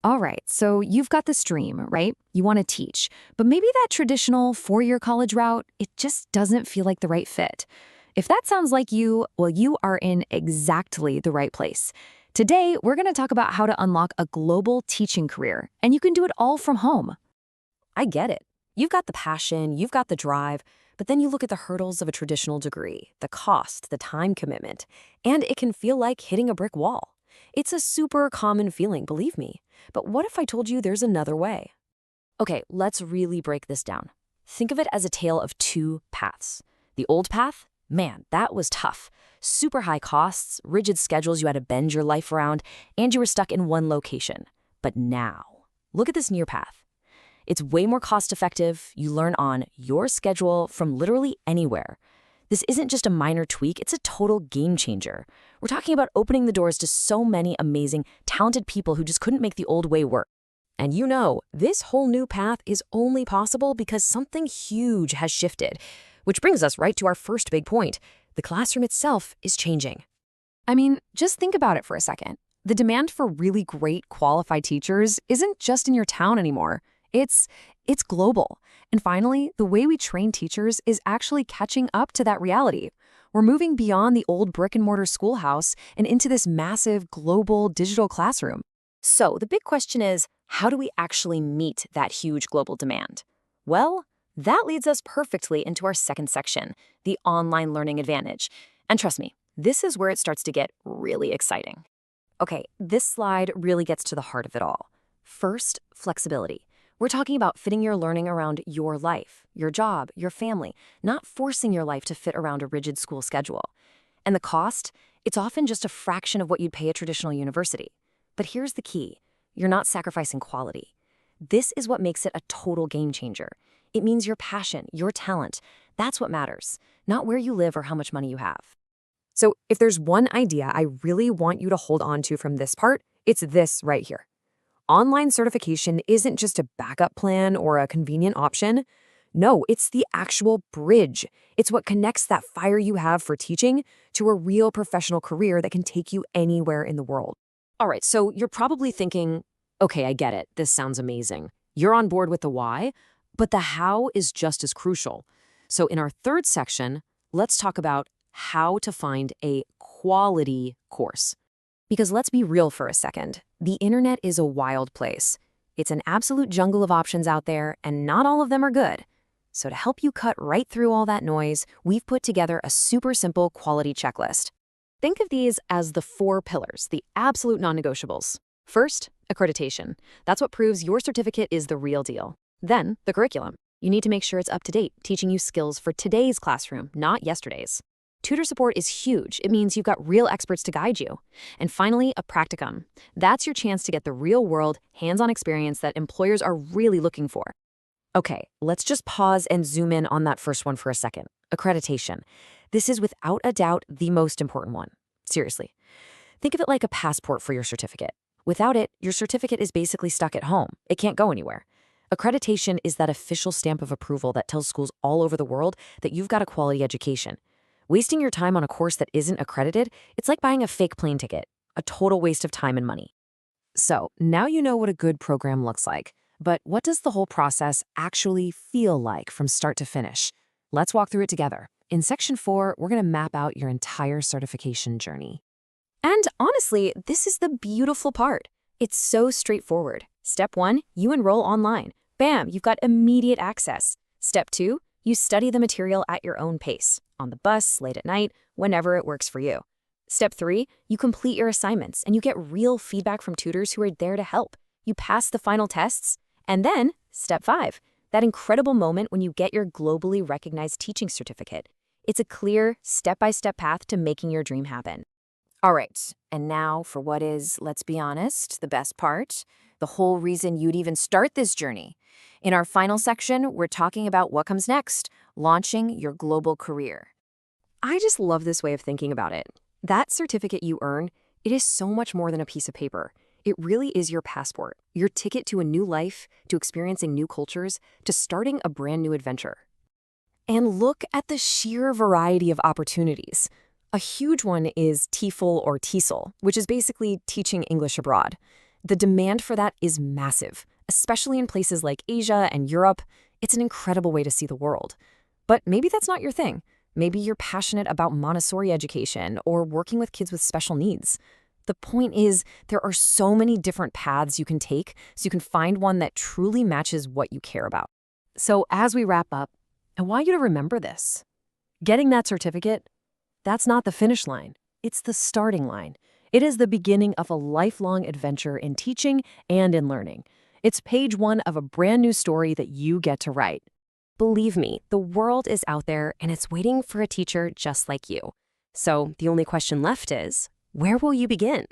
All right, so you've got this dream, right? You want to teach, but maybe that traditional four-year college route, it just doesn't feel like the right fit. If that sounds like you, well, you are in exactly the right place. Today, we're going to talk about how to unlock a global teaching career, and you can do it all from home. I get it. You've got the passion, you've got the drive, but then you look at the hurdles of a traditional degree, the cost, the time commitment, and it can feel like hitting a brick wall. It's a super common feeling, believe me. But what if I told you there's another way? Okay, let's really break this down. Think of it as a tale of two paths. The old path? Man, that was tough. Super high costs, rigid schedules you had to bend your life around, and you were stuck in one location. But now, look at this near path. It's way more cost-effective. You learn on your schedule from literally anywhere. This isn't just a minor tweak, it's a total game changer. We're talking about opening the doors to so many amazing, talented people who just couldn't make the old way work. And you know, this whole new path is only possible because something huge has shifted. Which brings us right to our first big point. The classroom itself is changing. I mean, just think about it for a second. The demand for really great, qualified teachers isn't just in your town anymore. It's global. And finally, the way we train teachers is actually catching up to that reality. We're moving beyond the old brick-and-mortar schoolhouse and into this massive, global, digital classroom. So the big question is, how do we actually meet that huge global demand? Well, that leads us perfectly into our second section, the online learning advantage. And trust me, this is where it starts to get really exciting. Okay, this slide really gets to the heart of it all. First, flexibility. We're talking about fitting your learning around your life, your job, your family, not forcing your life to fit around a rigid school schedule. And the cost? It's often just a fraction of what you'd pay a traditional university. But here's the key. You're not sacrificing quality. This is what makes it a total game changer. It means your passion, your talent, that's what matters, not where you live or how much money you have. So if there's one idea I really want you to hold on to from this part, it's this right here. Online certification isn't just a backup plan or a convenient option. No, it's the actual bridge. It's what connects that fire you have for teaching to a real professional career that can take you anywhere in the world. All right, so you're probably thinking, okay, I get it. This sounds amazing. You're on board with the why, but the how is just as crucial. So in our third section, let's talk about how to find a quality course. Because let's be real for a second, the internet is a wild place. It's an absolute jungle of options out there, and not all of them are good. So to help you cut right through all that noise, we've put together a super simple quality checklist. Think of these as the 4 pillars, the absolute non-negotiables. First, accreditation. That's what proves your certificate is the real deal. Then, the curriculum. You need to make sure it's up to date, teaching you skills for today's classroom, not yesterday's. Tutor support is huge. It means you've got real experts to guide you. And finally, a practicum. That's your chance to get the real-world, hands-on experience that employers are really looking for. Okay, let's just pause and zoom in on that first one for a second. Accreditation. This is without a doubt the most important one. Seriously. Think of it like a passport for your certificate. Without it, your certificate is basically stuck at home. It can't go anywhere. Accreditation is that official stamp of approval that tells schools all over the world that you've got a quality education. Wasting your time on a course that isn't accredited, it's like buying a fake plane ticket, a total waste of time and money. So now you know what a good program looks like, but what does the whole process actually feel like from start to finish? Let's walk through it together. In Section 4, we're going to map out your entire certification journey. And honestly, this is the beautiful part. It's so straightforward. Step 1, you enroll online. Bam, you've got immediate access. Step 2, you study the material at your own pace, on the bus, late at night, whenever it works for you. Step 3, you complete your assignments and you get real feedback from tutors who are there to help. You pass the final tests. And then, Step 5, that incredible moment when you get your globally recognized teaching certificate. It's a clear, step-by-step path to making your dream happen. All right, and now for what is, let's be honest, the best part, the whole reason you'd even start this journey. In our final section, we're talking about what comes next, launching your global career. I just love this way of thinking about it. That certificate you earn, it is so much more than a piece of paper. It really is your passport, your ticket to a new life, to experiencing new cultures, to starting a brand new adventure. And look at the sheer variety of opportunities. A huge one is TEFL or TESOL, which is basically teaching English abroad. The demand for that is massive, especially in places like Asia and Europe. It's an incredible way to see the world. But maybe that's not your thing. Maybe you're passionate about Montessori education or working with kids with special needs. The point is, there are so many different paths you can take, so you can find one that truly matches what you care about. So as we wrap up, I want you to remember this. Getting that certificate, that's not the finish line. It's the starting line. It is the beginning of a lifelong adventure in teaching and in learning. It's page one of a brand new story that you get to write. Believe me, the world is out there and it's waiting for a teacher just like you. So the only question left is, where will you begin?